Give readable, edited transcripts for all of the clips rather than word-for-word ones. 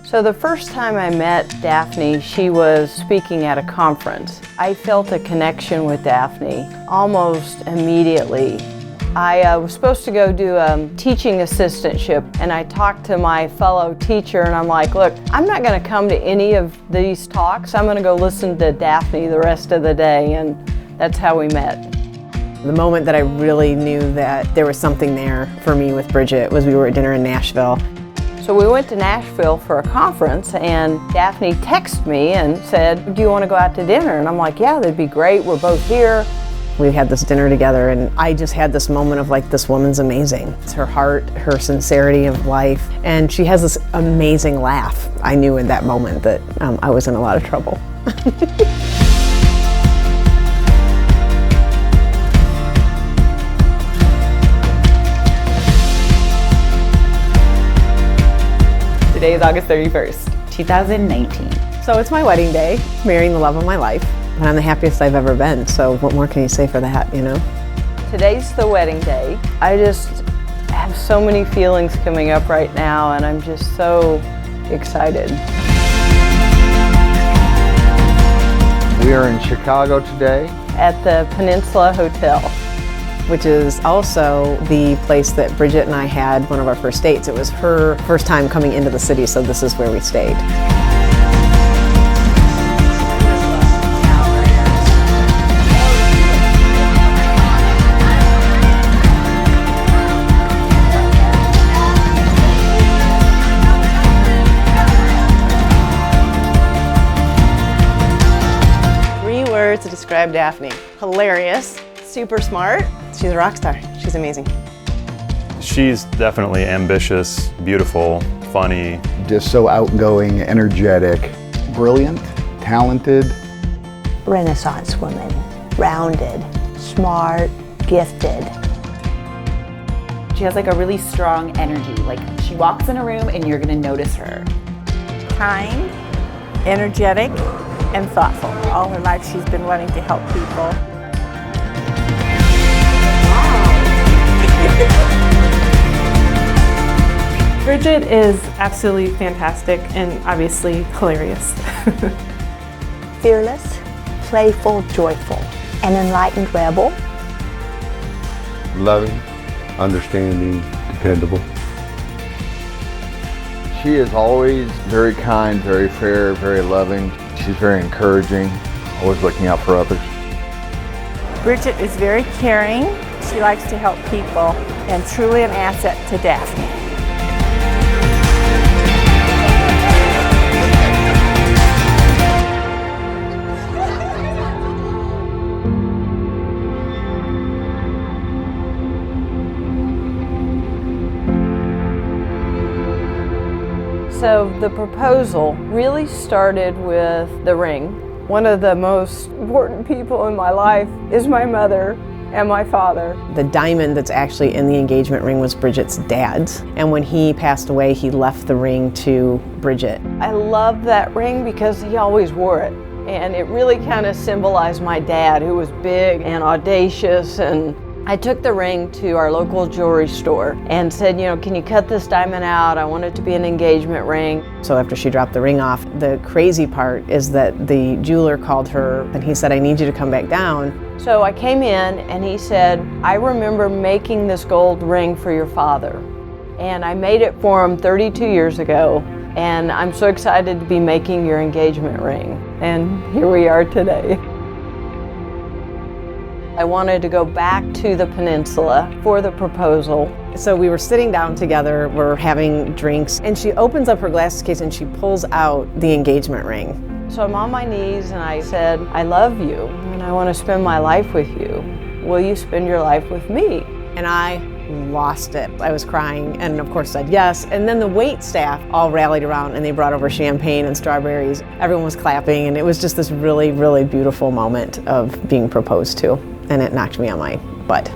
So the first time I met Daphne, she was speaking at a conference. I felt a connection with Daphne almost immediately. I was supposed to go do a teaching assistantship, and I talked to my fellow teacher, and I'm like, look, I'm not going to come to any of these talks. I'm going to go listen to Daphne the rest of the day, and that's how we met. The moment that I really knew that there was something there for me with Bridgit was we were at dinner in Nashville. So we went to Nashville for a conference, and Daphne texted me and said, do you want to go out to dinner? And I'm like, yeah, that'd be great. We're both here. We had this dinner together, and I just had this moment of like, this woman's amazing. It's her heart, her sincerity of life, and she has this amazing laugh. I knew in that moment that I was in a lot of trouble. Today is August 31st, 2019. So it's my wedding day, marrying the love of my life, and I'm the happiest I've ever been. So what more can you say for that, you know? Today's the wedding day. I just have so many feelings coming up right now, and I'm just so excited. We are in Chicago today. At the Peninsula Hotel. Which is also the place that Bridgit and I had one of our first dates. It was her first time coming into the city, so this is where we stayed. 3 words to describe Daphne. Hilarious, super smart. She's a rock star. She's amazing. She's definitely ambitious, beautiful, funny. Just so outgoing, energetic, brilliant, talented. Renaissance woman, rounded, smart, gifted. She has like a really strong energy. Like she walks in a room and you're gonna notice her. Kind, energetic, and thoughtful. All her life she's been wanting to help people. Bridgit is absolutely fantastic and obviously hilarious. Fearless, playful, joyful, an enlightened rebel. Loving, understanding, dependable. She is always very kind, very fair, very loving. She's very encouraging, always looking out for others. Bridgit is very caring. She likes to help people and truly an asset to Daphne. So the proposal really started with the ring. One of the most important people in my life is my mother and my father. The diamond that's actually in the engagement ring was Bridgit's dad's, and when he passed away, he left the ring to Bridgit. I love that ring because he always wore it, and it really kind of symbolized my dad, who was big and audacious. And I took the ring to our local jewelry store and said, you know, can you cut this diamond out? I want it to be an engagement ring. So after she dropped the ring off, the crazy part is that the jeweler called her and he said, I need you to come back down. So I came in and he said, I remember making this gold ring for your father. And I made it for him 32 years ago. And I'm so excited to be making your engagement ring. And here we are today. I wanted to go back to the peninsula for the proposal. So we were sitting down together, we're having drinks, and she opens up her glasses case and she pulls out the engagement ring. So I'm on my knees and I said, I love you and I want to spend my life with you. Will you spend your life with me? And I lost it. I was crying and of course said yes. And then the wait staff all rallied around and they brought over champagne and strawberries. Everyone was clapping and it was just this really, really beautiful moment of being proposed to. And it knocked me on my butt.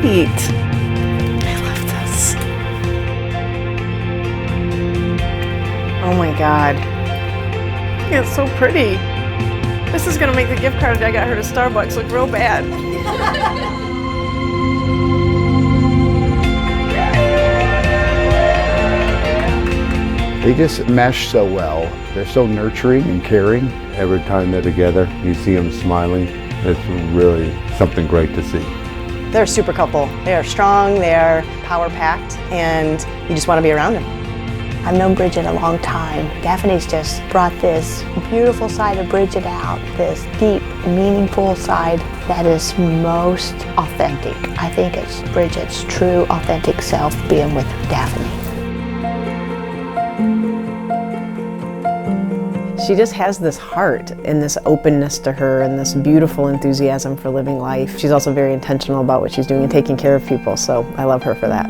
I love this. Oh my God. It's so pretty. This is gonna make the gift card I got her to Starbucks look real bad. They just mesh so well. They're so nurturing and caring. Every time they're together, you see them smiling. It's really something great to see. They're a super couple. They are strong, they are power-packed, and you just want to be around them. I've known Bridgit a long time. Daphne's just brought this beautiful side of Bridgit out, this deep, meaningful side that is most authentic. I think it's Bridgit's true, authentic self being with Daphne. She just has this heart and this openness to her and this beautiful enthusiasm for living life. She's also very intentional about what she's doing and taking care of people, so I love her for that.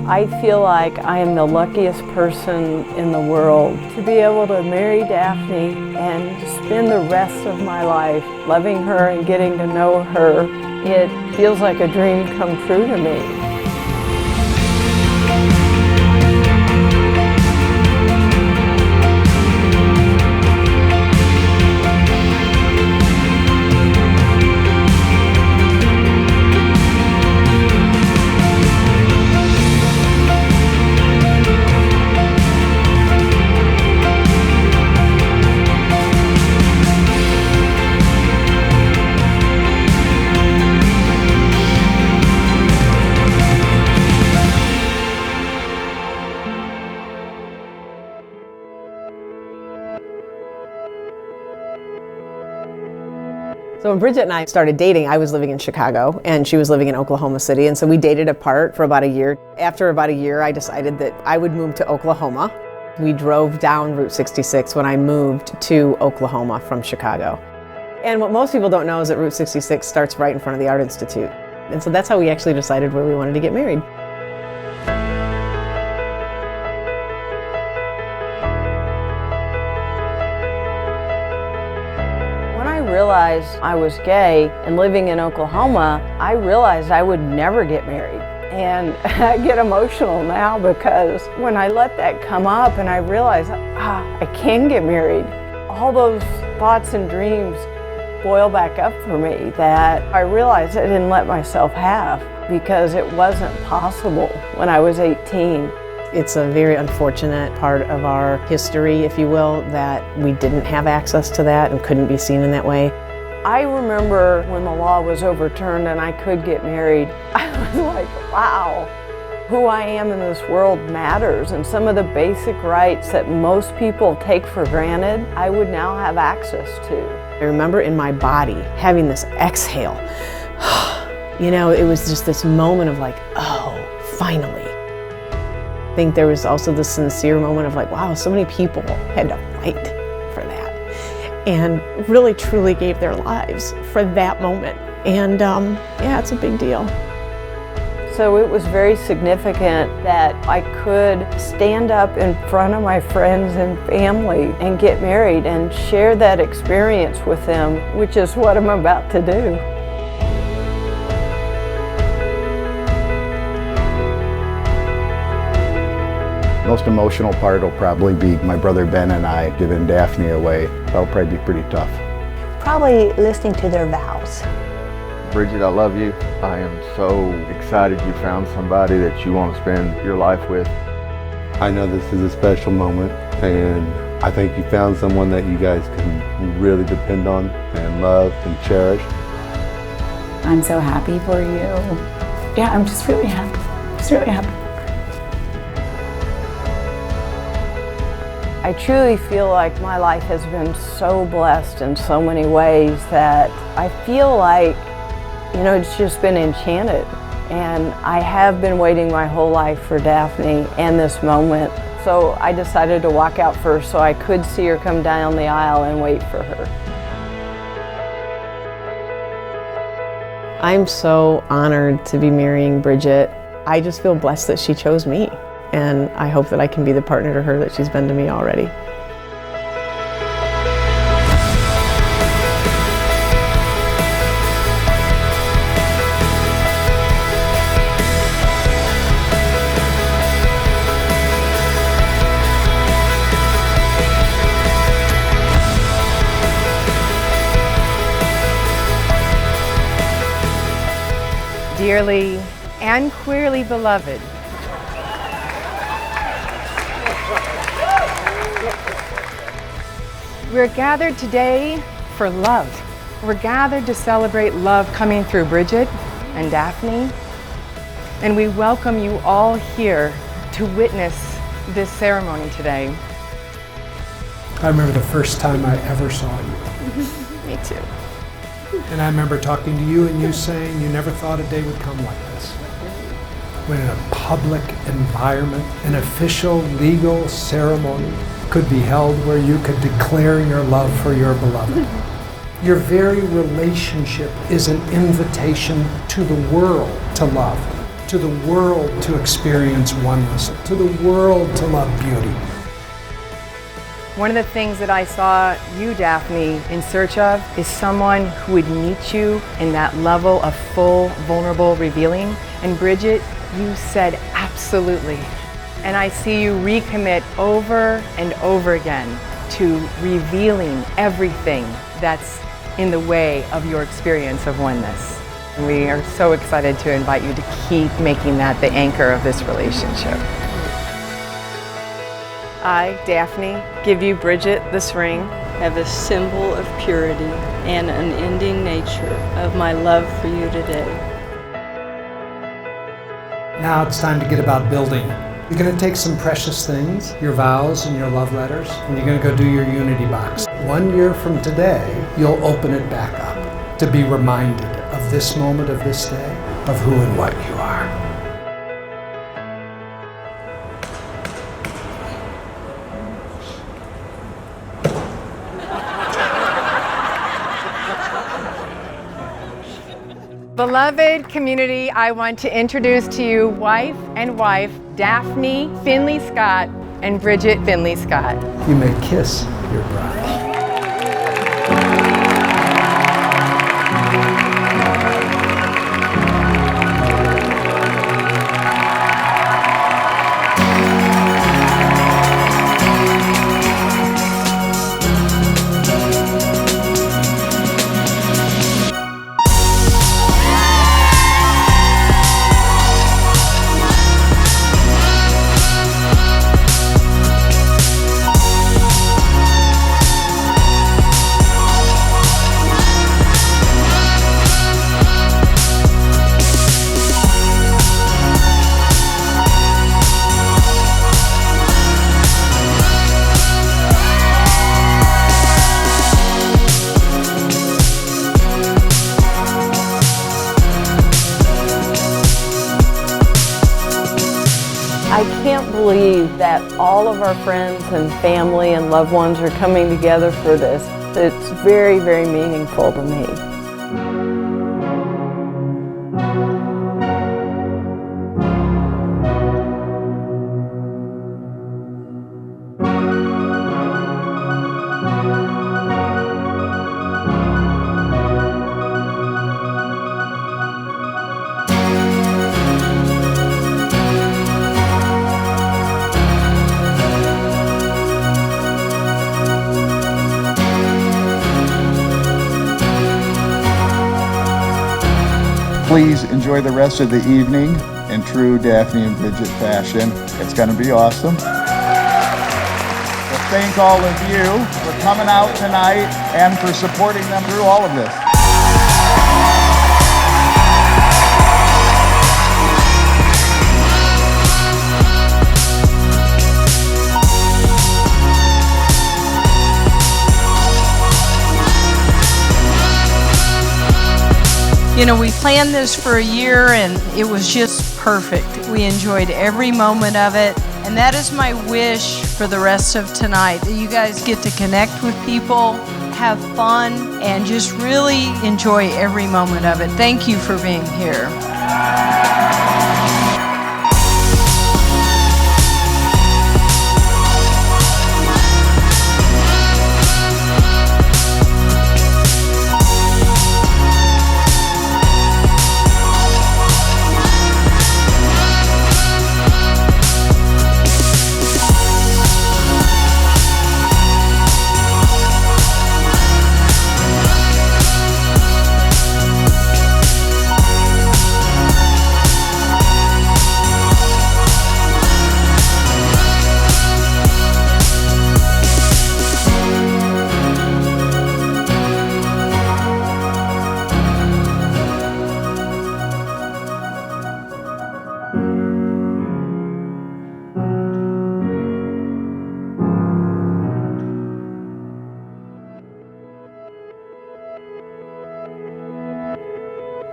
I feel like I am the luckiest person in the world to be able to marry Daphne and spend the rest of my life loving her and getting to know her. It feels like a dream come true to me. So when Bridgit and I started dating, I was living in Chicago and she was living in Oklahoma City, and so we dated apart for about a year. After about a year, I decided that I would move to Oklahoma. We drove down Route 66 when I moved to Oklahoma from Chicago. And what most people don't know is that Route 66 starts right in front of the Art Institute. And so that's how we actually decided where we wanted to get married. Realized I was gay and living in Oklahoma, I realized I would never get married. And I get emotional now because when I let that come up and I realized, I can get married, all those thoughts and dreams boil back up for me that I realized I didn't let myself have because it wasn't possible when I was 18. It's a very unfortunate part of our history, if you will, that we didn't have access to that and couldn't be seen in that way. I remember when the law was overturned and I could get married, I was like, wow, who I am in this world matters, and some of the basic rights that most people take for granted, I would now have access to. I remember in my body having this exhale. You know, it was just this moment of like, oh, finally. I think there was also this sincere moment of like, wow, so many people had to fight for that and really truly gave their lives for that moment. And yeah, it's a big deal. So it was very significant that I could stand up in front of my friends and family and get married and share that experience with them, which is what I'm about to do. Most emotional part will probably be my brother Ben and I giving Daphne away. That'll probably be pretty tough. Probably listening to their vows. Bridgit, I love you. I am so excited you found somebody that you want to spend your life with. I know this is a special moment, and I think you found someone that you guys can really depend on and love and cherish. I'm so happy for you. Yeah, I'm just really happy. Just really happy. I truly feel like my life has been so blessed in so many ways that I feel like, you know, it's just been enchanted. And I have been waiting my whole life for Daphne and this moment. So I decided to walk out first so I could see her come down the aisle and wait for her. I'm so honored to be marrying Bridgit. I just feel blessed that she chose me. And I hope that I can be the partner to her that she's been to me already. dearly and queerly beloved, we're gathered today for love. We're gathered to celebrate love coming through Bridgit and Daphne, and we welcome you all here to witness this ceremony today. I remember the first time I ever saw you. Me too. And I remember talking to you and you saying you never thought a day would come like this. When in a public environment, an official legal ceremony could be held where you could declare your love for your beloved. Your very relationship is an invitation to the world to love, to the world to experience oneness, to the world to love beauty. One of the things that I saw you, Daphne, in search of is someone who would meet you in that level of full, vulnerable revealing. And Bridgit, you said absolutely. And I see you recommit over and over again to revealing everything that's in the way of your experience of oneness. And we are so excited to invite you to keep making that the anchor of this relationship. I, Daphne, give you, Bridgit, this ring, have a symbol of purity and unending nature of my love for you today. Now it's time to get about building. You're going to take some precious things, your vows and your love letters, and you're going to go do your unity box. 1 year from today, you'll open it back up to be reminded of this moment of this day, of who and what you are. Beloved community, I want to introduce to you wife and wife, Daphne Finley Scott and Bridgit Finley Scott. You may kiss your bride. I can't believe that all of our friends and family and loved ones are coming together for this. It's very, very meaningful to me. Please enjoy the rest of the evening in true Daphne and Bridgit fashion. It's going to be awesome. So thank all of you for coming out tonight and for supporting them through all of this. You know, we planned this for a year and it was just perfect. We enjoyed every moment of it. And that is my wish for the rest of tonight, that you guys get to connect with people, have fun, and just really enjoy every moment of it. Thank you for being here.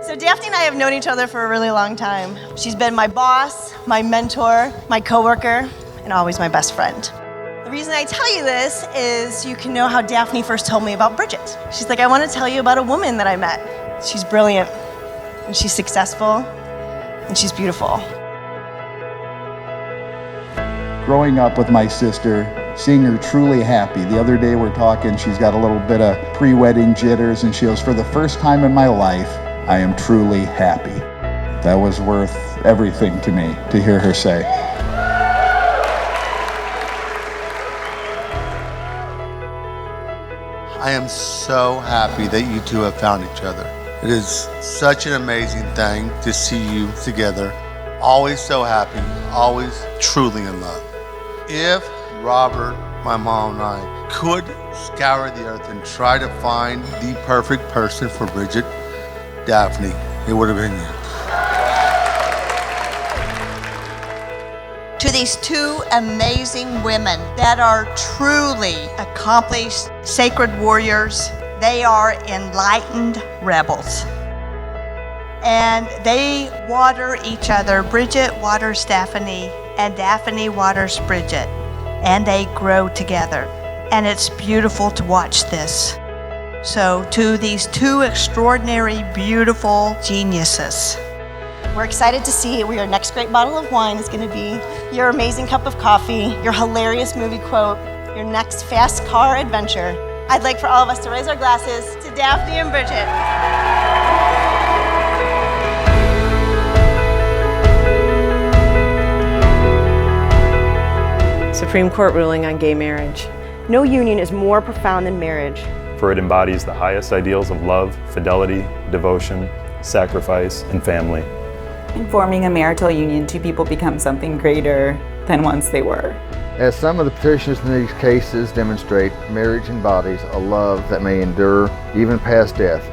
So Daphne and I have known each other for a really long time. She's been my boss, my mentor, my coworker, and always my best friend. The reason I tell you this is you can know how Daphne first told me about Bridget. She's like, I want to tell you about a woman that I met. She's brilliant, and she's successful, and she's beautiful. Growing up with my sister, seeing her truly happy. The other day we're talking, she's got a little bit of pre-wedding jitters, and she goes, for the first time in my life, I am truly happy. That was worth everything to me to hear her say. I am so happy that you two have found each other. It is such an amazing thing to see you together. Always so happy, always truly in love. If Robert, my mom, and I could scour the earth and try to find the perfect person for Bridgit Daphne, it would have been you. To these two amazing women that are truly accomplished sacred warriors, they are enlightened rebels. And they water each other. Bridget waters Daphne, and Daphne waters Bridget. And they grow together. And it's beautiful to watch this. So to these two extraordinary, beautiful geniuses. We're excited to see what your next great bottle of wine is going to be, your amazing cup of coffee, your hilarious movie quote, your next fast car adventure. I'd like for all of us to raise our glasses to Daphne and Bridget. Supreme Court ruling on gay marriage. No union is more profound than marriage. For it embodies the highest ideals of love, fidelity, devotion, sacrifice, and family. In forming a marital union, two people become something greater than once they were. As some of the petitions in these cases demonstrate, marriage embodies a love that may endure even past death.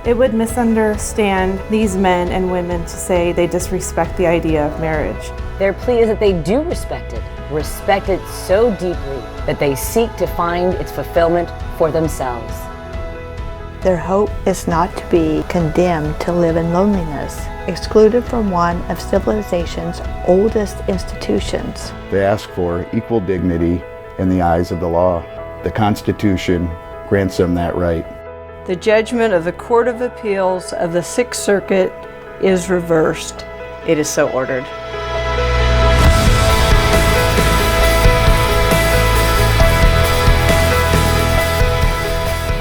It would misunderstand these men and women to say they disrespect the idea of marriage. Their plea is that they do respect it so deeply that they seek to find its fulfillment for themselves. Their hope is not to be condemned to live in loneliness, excluded from one of civilization's oldest institutions. They ask for equal dignity in the eyes of the law. The Constitution grants them that right. The judgment of the Court of Appeals of the Sixth Circuit is reversed. It is so ordered.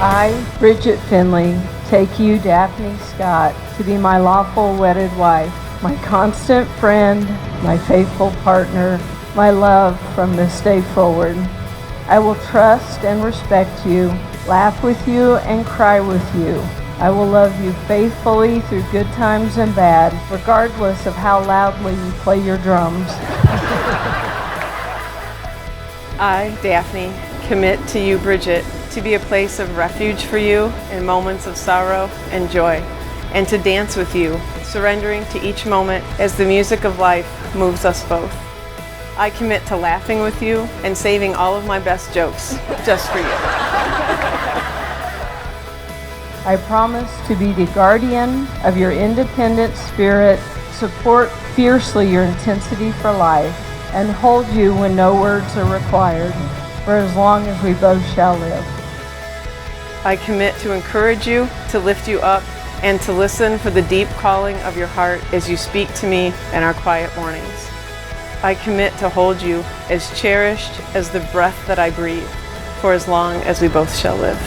I, Bridget Finley, take you, Daphne Scott, to be my lawful wedded wife, my constant friend, my faithful partner, my love from this day forward. I will trust and respect you, laugh with you, and cry with you. I will love you faithfully through good times and bad, regardless of how loudly you play your drums. I, Daphne, commit to you, Bridget, to be a place of refuge for you in moments of sorrow and joy, and to dance with you, surrendering to each moment as the music of life moves us both. I commit to laughing with you and saving all of my best jokes just for you. I promise to be the guardian of your independent spirit, support fiercely your intensity for life, and hold you when no words are required, for as long as we both shall live. I commit to encourage you, to lift you up, and to listen for the deep calling of your heart as you speak to me in our quiet mornings. I commit to hold you as cherished as the breath that I breathe, for as long as we both shall live.